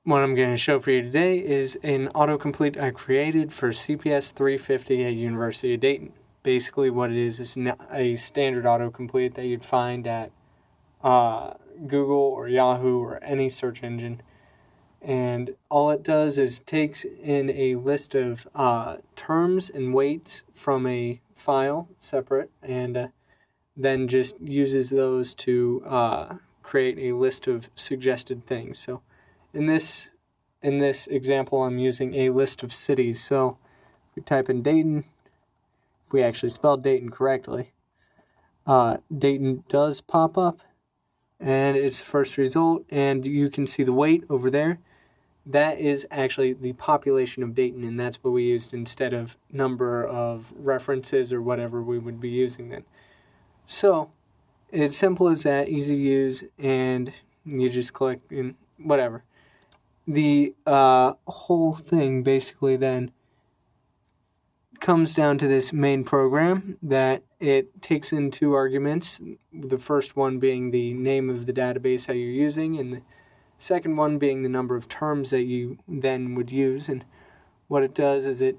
what I'm going to show for you today is an autocomplete I created for CPS 350 at University of Dayton. Basically what it is a standard autocomplete that you'd find at Google or Yahoo or any search engine. And all it does is takes in a list of terms and weights from a file separate, and then just uses those to create a list of suggested things. So in this example, I'm using a list of cities. So if we type in Dayton, if we actually spelled Dayton correctly, Dayton does pop up, and it's the first result, and you can see the weight over there. That is actually the population of Dayton, and that's what we used instead of number of references or whatever we would be using then. So it's simple as that, easy to use, and you just click and whatever. The whole thing basically then comes down to this main program that it takes in two arguments, the first one being the name of the database that you're using, and the second one being the number of terms that you then would use. And what it does is it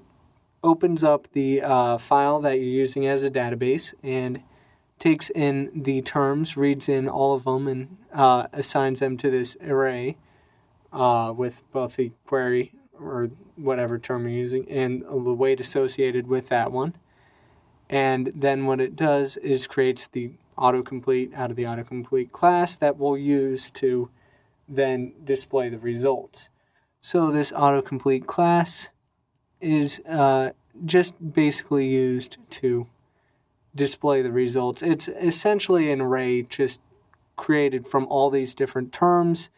opens up the file that you're using as a database and takes in the terms, reads in all of them, and assigns them to this array with both the query or whatever term you're using and the weight associated with that one. And then what it does is creates the autocomplete out of the autocomplete class that we'll use to then display the results. So this autocomplete class is just basically used to display the results. It's essentially an array just created from all these different terms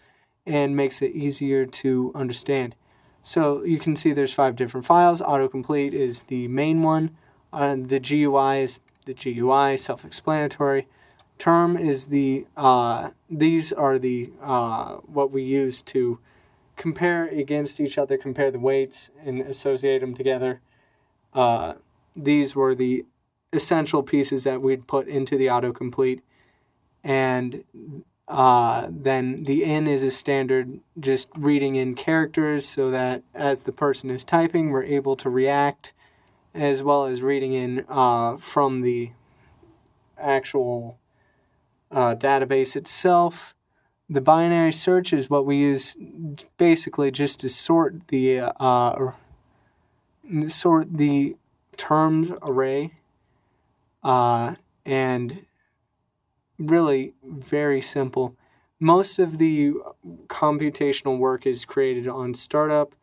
and makes it easier to understand. So you can see there's 5 different files. Autocomplete is the main one. The GUI is the GUI, self-explanatory. Term is the, these are the, what we use to compare against each other, compare the weights and associate them together. These were the essential pieces that we'd put into the autocomplete. And then the in is a standard, just reading in characters so that as the person is typing, we're able to react, as well as reading in from the actual database itself. The binary search is what we use basically just to sort the terms array, and really very simple. Most of the computational work is created on startup,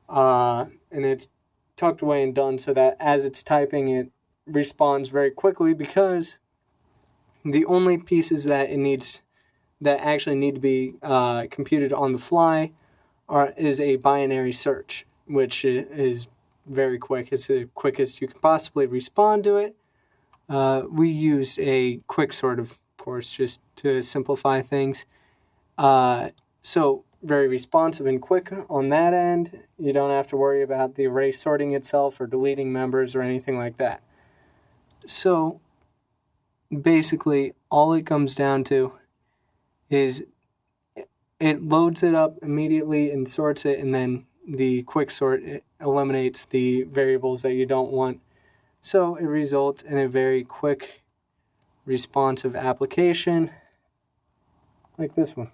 and it's tucked away and done so that as it's typing, it responds very quickly, because the only pieces that actually need to be computed on the fly is a binary search, which is very quick. It's the quickest you can possibly respond to it. We used a quick sort of course just to simplify things. So very responsive and quick on that end. You don't have to worry about the array sorting itself or deleting members or anything like that. So basically all it comes down to is it loads it up immediately and sorts it, and then the quick sort eliminates the variables that you don't want. So it results in a very quick, responsive application like this one.